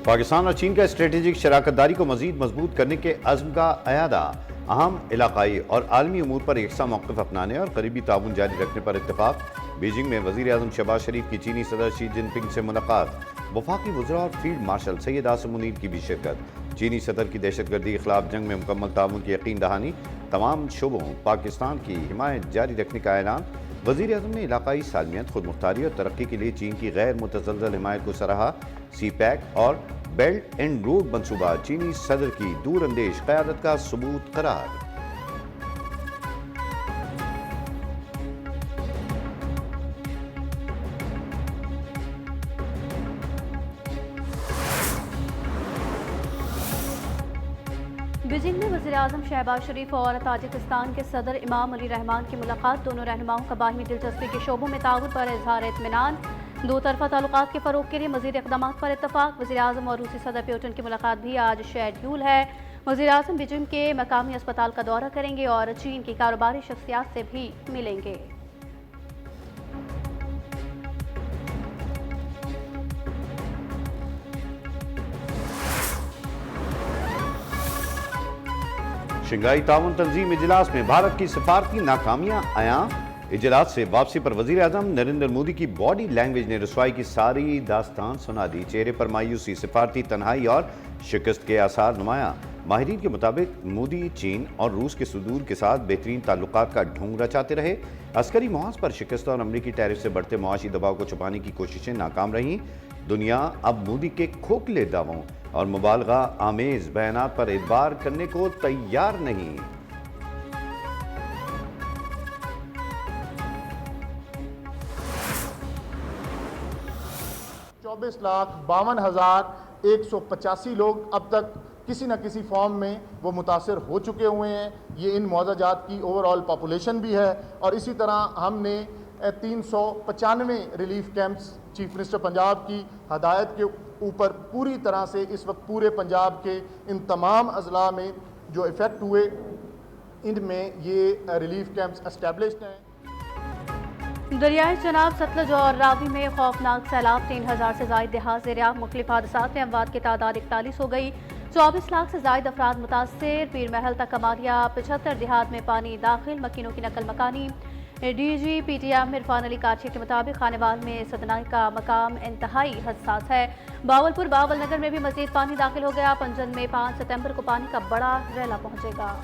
पाकिस्तान और चीन का स्ट्रेटेजिक शराकतदारी को मजीद मजबूत करने के अज़्म का अयादा, अहम इलाकाई और आलमी उमूर पर यकसा मौक़िफ़ अपनाने और करीबी ताउन जारी रखने पर इत्तफाक। बीजिंग में वज़ीर आज़म शहबाज शरीफ की चीनी सदर शी जिनपिंग से मुलाकात। वफाकी वज़रा और फील्ड मार्शल सैयद आसिम मुनीर की भी शिरकत। चीनी सदर की दहशतगर्दी के खिलाफ जंग में मुकम्मल ताउन की यकीन दहानी। तमाम शोबों पाकिस्तान की हिमायत जारी रखने का ऐलान। वज़ीर आज़म ने इलाकाई सालमियत, खुद मुख्तारी और तरक्की के लिए चीन की गैर मुतज़लज़ल हिमायत को सराहा। सी पैक और बेल्ट एंड रोड मनसूबा चीनी सदर की दूरअंदेश क़यादत का सबूत करार। बीजिंग में वज़ीर आज़म शहबाज शरीफ और ताजिकिस्तान के सदर इमाम अली रहमान की मुलाकात। दोनों रहनुमाओं का बाहिमी दिलचस्पी के शोबों में ताउन पर इजहार इत्मीनान। दो तरफा ताल्लुकात के फ़रोग के लिए मज़ीद इक़दामात पर इत्तफ़ाक़। वज़ीर आज़म और रूसी सदर प्यूटिन की मुलाकात भी आज शेड्यूल है। वज़ीर आज़म बीजिंग के मकामी अस्पताल का दौरा करेंगे और चीन की कारोबारी शख्सियात से भी मिलेंगे। शंघाई ताउन तंजीम इजलास में भारत की सिफारती नाकामियां आया। इजलास से वापसी पर वज़ीर आज़म नरेंद्र मोदी की बॉडी लैंग्वेज ने रसवाई की सारी दास्तान सुना दी। चेहरे पर मायूसी, सिफारती तन्हाई और शिकस्त के आसार नुमाया। माहिरीन के मुताबिक मोदी चीन और रूस के सुदूर के साथ बेहतरीन ताल्लुकात का ढोंग रचाते रहे। अस्करी मुहाज पर शिकस्त और अमरीकी टैरिफ से बढ़ते मुआशी दबाव को छुपाने की कोशिशें नाकाम रहीं। दुनिया अब मोदी के खोखले दावों और मुबालगा आमेज बयानात पर एतबार करने को तैयार नहीं। 24,52,185 लोग अब तक किसी न किसी फॉर्म में वो मुतासर हो चुके हुए हैं। ये इन मुआवजात की ओवरऑल पॉपुलेशन भी है। और इसी तरह हमने 395 relief camps chief minister Punjab की हदायत के ऊपर पूरी तरह से इस वक्त पूरे पंजाब के इन तमाम अजला में जो इफ़ेक्ट हुए इनमें ये रिलीफ कैंप्स एस्टेब्लिश्ड हैं। दरियाए चनाब, सतलुज और रावी में खौफनाक सैलाब। 3000 से ज़ायद देहात ज़ेर-ए-आब। मुख्तलिफ हादसात में अमवात की तादाद 41 हो गई। 24 लाख से ज़ायद अफराद मुतासर। पीर महल तक कमालिया 75 देहात में पानी दाखिल। मकीनों की नकल मकानी। DG PTM इरफान अली काछी के मुताबिक खानेवाल में सदनाई का मकाम इंतहाई हसास है। बावलपुर बावल नगर में भी मजीद पानी दाखिल हो गया। पंजन में 5 सितंबर को पानी का बड़ा रैला पहुंचेगा।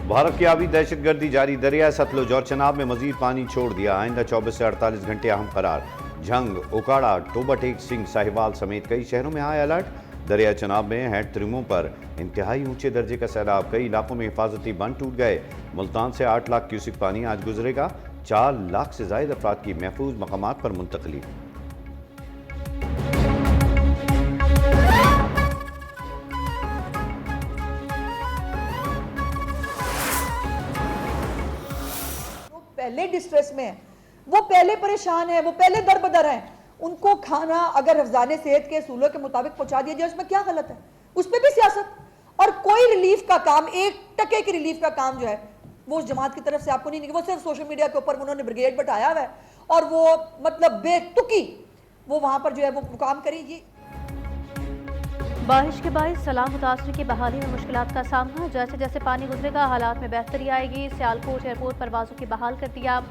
भारत की आबी दहशतगर्दी जारी। दरिया सतलुज और चनाब में मजीद पानी छोड़ दिया। आइंदा 24 से 48 घंटे अहम करार। झंग, ओकाड़ा, टोबा टेक सिंह, साहिवाल समेत कई शहरों में हाई अलर्ट। दरिया चनाब में हेड त्रिमों पर इंतहाई ऊंचे दर्जे का सैलाब। कई इलाकों में हिफाजती बंद टूट गए। मुल्तान से 8 लाख क्यूसिक पानी आज गुजरेगा। 4 लाख से ज्यादा अफराद की महफूज मकामात पर मुंतकली। पहले डिस्ट्रेस में है, वो पहले परेशान है, वो पहले दरबदर है। उनको खाना अगर हफ्जाने सेहत के असूलों के मुताबिक पहुंचा दिया जाए, उसमें क्या गलत है? उस पर भी सियासत। और कोई रिलीफ का काम, 1% की रिलीफ का काम जो है वो उस जमात की तरफ से आपको नहीं। वो सिर्फ सोशल मीडिया के ऊपर उन्होंने ब्रिगेड बैठाया हुआ है और वो मतलब बेतुकी वो वहां पर जो है वो काम करेगी। बारिश के बायस सलाम मुतासर की बहाली में मुश्किलात का सामना। जैसे जैसे पानी गुजरेगा हालात में बेहतरी आएगी। सियालकोट एयरपोर्ट परवाजों की बहाल कर दिया।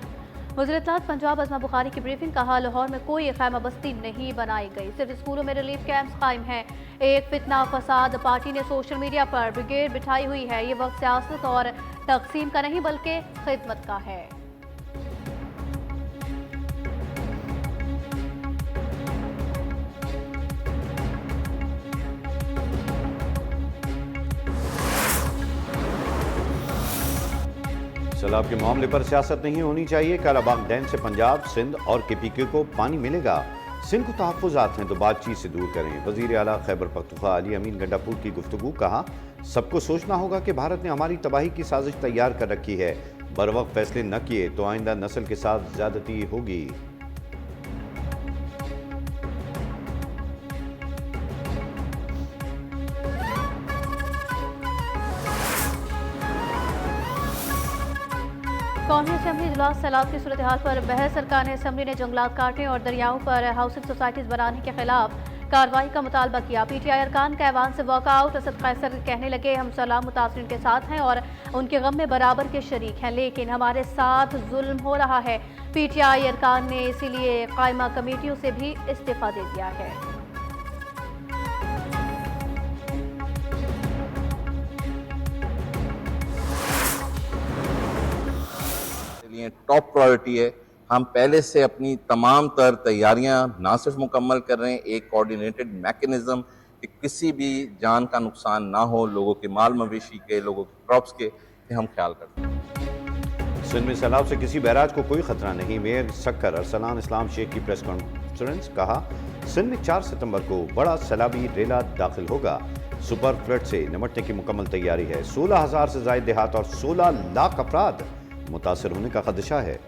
वज़ीर इत्तलात पंजाब अज़मा बुखारी की ब्रीफिंग। कहा लाहौर में कोई खैमा बस्ती नहीं बनाई गई, सिर्फ स्कूलों में रिलीफ कैंप्स कायम हैं। एक फितना फसाद। पार्टी ने सोशल मीडिया पर ब्रिगेड बिठाई हुई है। ये वक्त सियासत और तकसीम का नहीं बल्कि खिदमत का है। सैलाब के मामले पर सियासत नहीं होनी चाहिए। कालाबाग डैम से पंजाब, सिंध और KPK को पानी मिलेगा। सिंध को तहफ़्फ़ुज़ात हैं तो बातचीत से दूर करें। वज़ीर आला खैबर पख्तूनख्वा अली अमीन गंडापुर की गुफ्तगू। कहा, सबको सोचना होगा कि भारत ने हमारी तबाही की साजिश तैयार कर रखी है। बर वक्त फैसले न किए तो आइंदा नस्ल के साथ ज़्यादती होगी। कौमी असेंबली इजलास सैलाब की सूरत हाल पर बहस। सरकार ने असेंबली ने जंगलात काटने और दरियाओं पर हाउसिंग सोसाइटीज बनाने के खिलाफ कार्रवाई का मुतालबा किया। पीटीआई अरकान का ऐवान से वॉकआउट। असद कैसर कहने लगे, हम सलाम मुतासरीन के साथ हैं और उनके गम में बराबर के शरीक हैं, लेकिन हमारे साथ जुल्म हो रहा है। पीटीआई अरकान ने इसीलिए कायमा कमेटियों से भी इस्तीफा दे दिया है। लिए टॉप प्रायोरिटी है। हम पहले से अपनी तमाम तर तैयारियां ना सिर्फ मुकम्मल कर रहे हैं, एक कोऑर्डिनेटेड मैकेनिज्म कि किसी भी जान का नुकसान ना हो, लोगों के माल मवेशी के, लोगों के क्रॉप्स के हम ख्याल करते हैं। सिंध में सैलाब से किसी बैराज को कोई खतरा नहीं। मेयर सक्कर अरसलान इस्लाम शेख की प्रेस कॉन्फ्रेंस। कहा, सिंध में 4 सितंबर को बड़ा सैलाबी रेला दाखिल होगा। सुपर फ्लड से निपटने की मुकम्मल तैयारी है। 16,000 से ज्यादा देहात और 16 लाख अफराद मुतासर होने का खदशा है।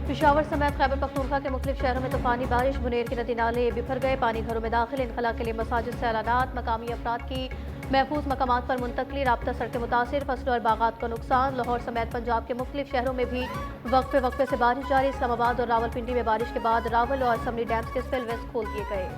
पेशावर समेत खैबर पख्तूनख्वा के मुख्तलिफ शहरों में तूफानी बारिश। बुनेर के नदी नाले बिफर गए। पानी घरों में दाखिल। इनखला के लिए मसाजिद से ऐलानात। मकामी अफराद की महफूज मकामात पर मुंतकली। राब्ता सड़कें मुतासिर। फसलों और बागात का नुकसान। लाहौर समेत पंजाब के मुख्तलिफ शहरों में भी वक्फे से बारिश जारी। इस्लामाबाद और रावलपिंडी में बारिश के बाद रावल और समरी डैम्स के स्पिलवेज खोल दिए गए।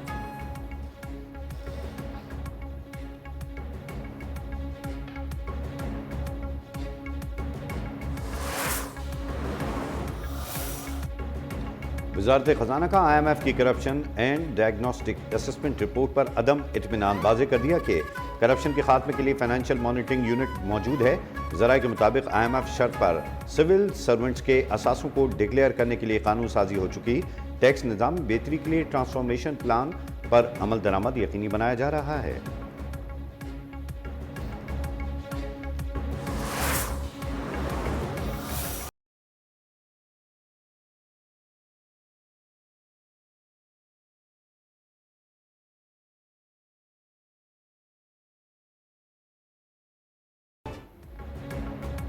वजारत खजाना का IMF की corruption and diagnostic assessment report पर अदम इत्मीनान। वाज़ेह कर दिया कि करप्शन के खात्मे के लिए फाइनेंशियल मॉनिटरिंग यूनिट मौजूद है। ज़राए के मुताबिक IMF शर्त पर सिविल सर्वेंट्स के असासों को डिक्लेयर करने के लिए कानून साजी हो चुकी। टैक्स निज़ाम में बेहतरी के लिए ट्रांसफॉर्मेशन प्लान पर अमल दरामद यकीनी बनाया जा रहा है।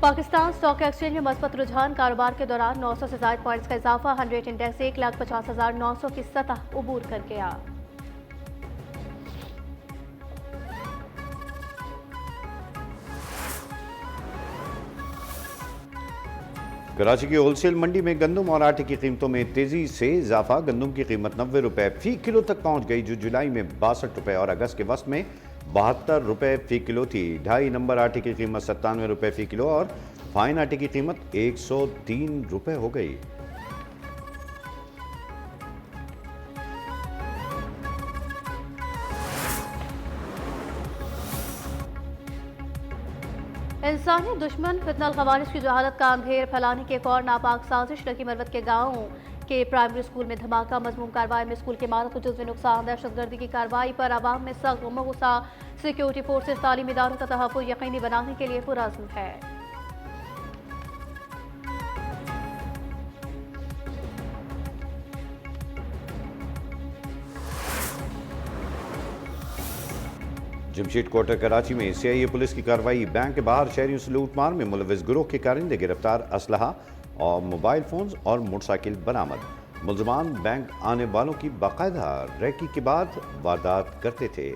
पाकिस्तान स्टॉक एक्सचेंज में मस्बत रुझान। कारोबार के दौरान 900 से ज्यादा पॉइंट्स का इजाफा। 100 इंडेक्स 1,50,900 की सतह उबूर कर गया। कराची की होलसेल मंडी में गंदम और आटे की कीमतों में तेजी से इजाफा। गंदम की कीमत 90 रुपए फी किलो तक पहुंच गई, जो जुलाई में 62 रुपए और अगस्त के वस्त में 72 रुपए फी किलो थी। 2.5 नंबर आटे की कीमत 97 रुपए फी किलो और फाइन आटे की कीमत 103 रुपए हो गई। इंसानी दुश्मन फितनल खवारिज की जहालत का अंधेर फैलाने की एक और नापाक साजिश। लकी मरवत के गाँव के प्राइमरी स्कूल में धमाका। मजमूम कार्रवाई में स्कूल की इमारत को जुज़वी नुकसान। दहशतगर्दी की कार्रवाई पर आवाम में सख्त गम गुस्सा। सिक्योरिटी फोर्सेज तालीमी इदारों का तहफ़्फ़ुज़ यकीनी बनाने के लिए पुरअज़्म है। जमशेद क्वार्टर कराची में CIA पुलिस की कार्रवाई। बैंक के बाहर शहरियों से लूटमार में मुलविस गिरोह के कारिंदे गिरफ्तार। असलहा और मोबाइल फोन्स और मोटरसाइकिल बरामद। मुलजमान बैंक आने वालों की बाकायदा रैकी के बाद वारदात करते थे।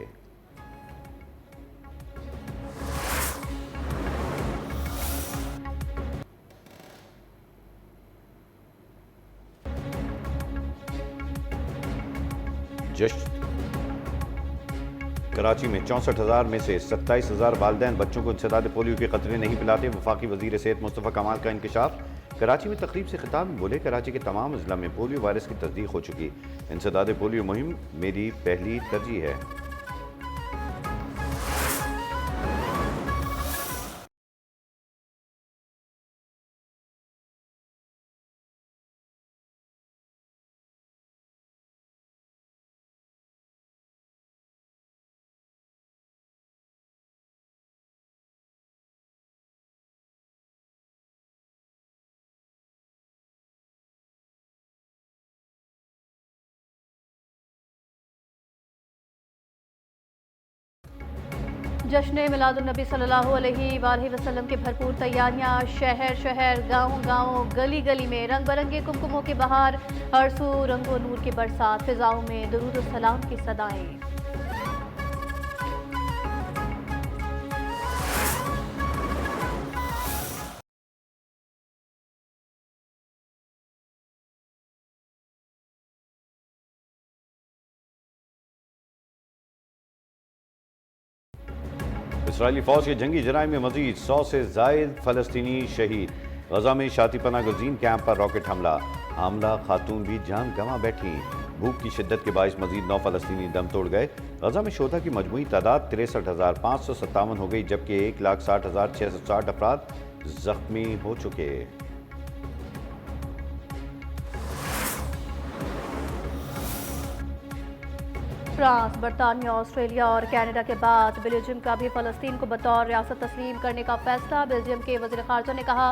जश्न कराची में 64,000 में से 27,000 वालिदैन बच्चों को इंसदाद पोलियो के खतरे नहीं पिलाते। वफाकी वजीर सेहत मुस्तफ़ा कमाल का इंकशाफ। कराची में तकरीब से खिताब में बोले, कराची के तमाम अजला में पोलियो वायरस की तस्दीक हो चुकी। इंसदाद पोलियो मुहिम मेरी पहली तरजीह है। जश्न मिलादुन्नबी सल्लल्लाहु अलैहि वसल्लम की भरपूर तैयारियां। शहर शहर, गांव गांव, गली गली में रंग बिरंगे कुमकुमों की बहार। हर सू रंगो नूर की बरसात, फिजाओं में दुरूद और सलाम की सदाएं। इसराइली फौज के जंगी जराइम में मजीद 100 से जायद फलस्तीनी शहीद। गजा में शाती पना गुज़ीन कैंप पर रॉकेट हमला खातून भी जान गंवा बैठी। भूख की शिद्दत के बायस मजीद 9 फलस्तीनी दम तोड़ गए। गजा में शोधा की मजमूई तादाद 63,557 हो गई, जबकि 1,60,660 अफराद जख्मी हो चुके। फ्रांस, बरतानिया, ऑस्ट्रेलिया और कनाडा के बाद बेल्जियम का भी फ़लस्तीन को बतौर रियासत तस्लीम करने का फैसला। बेल्जियम के वज़ीर ख़ारजा ने कहा,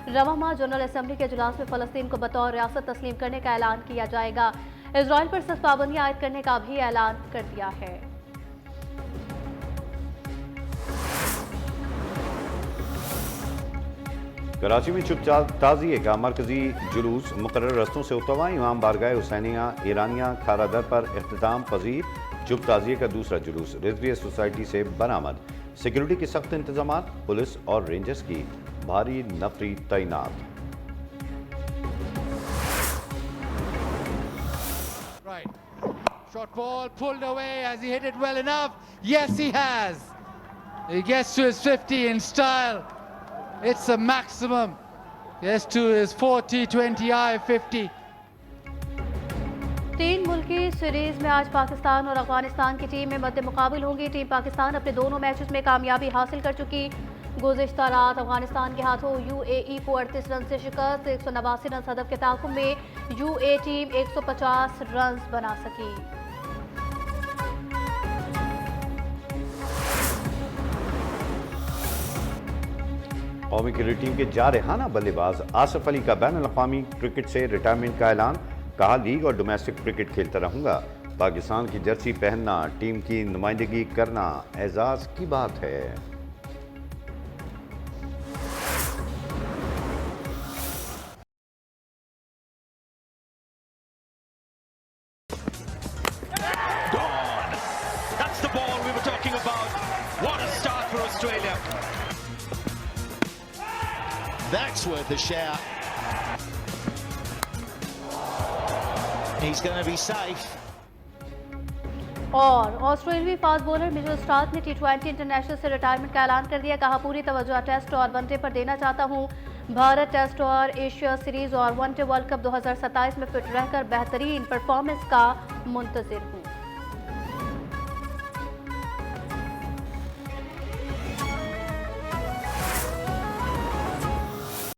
रवां माह जनरल असम्बली के इजलास में फ़लस्तीन को बतौर रियासत तस्लीम करने का ऐलान किया जाएगा। इजराइल पर सख्त पाबंदियां आयद करने का भी ऐलान कर दिया है। कराची में चुप ताज़िए का मरकजी जुलूस मुकर्रर रस्तों से होता हुआ इमाम बारगाह हुसैनिया ईरानिया खारा दर पर इख्तिताम पजीर। चुप ताज़िए का दूसरा जुलूस रिजविया सोसाइटी से बरामद। सिक्योरिटी के सख्त इंतजाम, पुलिस और रेंजर्स की भारी नफरी तैनात। Short ball pulled away. Has he hit it well enough? Yes, he has. He gets to his 50 in style. It's a maximum. Gets to his 40, 20, 50. 3 मुल्की सीरीज में आज पाकिस्तान और अफगानिस्तान की टीम में मद्दे मुकाबिल होंगी। टीम पाकिस्तान अपने दोनों मैचेस में कामयाबी हासिल कर चुकी। गुज़िश्ता रात अफगानिस्तान के हाथों यूएई को 38 रन से शिकस्त। 189 रन हदफ के ताक़ुब में यूएई टीम 150 रन बना सकी। कौमी क्रिकेट टीम के जारहाना बल्लेबाज आसिफ अली का बैन अल-अक़वामी क्रिकेट से रिटायरमेंट का ऐलान। कहा, लीग और डोमेस्टिक क्रिकेट खेलता रहूंगा। पाकिस्तान की जर्सी पहनना, टीम की नुमाइंदगी करना एजाज की बात है। That's the ball we were talking about. What a start for Australia. That's worth a shout. He's going to be safe. और ऑस्ट्रेलियाई फास्ट बॉलर मिचेल स्टार्क ने T20 इंटरनेशनल से रिटायरमेंट का ऐलान कर दिया। कहा, पूरी तवज्जो टेस्ट और वनडे पर देना चाहता हूं। भारत टेस्ट और एशिया सीरीज और वनडे वर्ल्ड कप 2027 में फिट रहकर बेहतरीन परफॉर्मेंस का मुंतजिर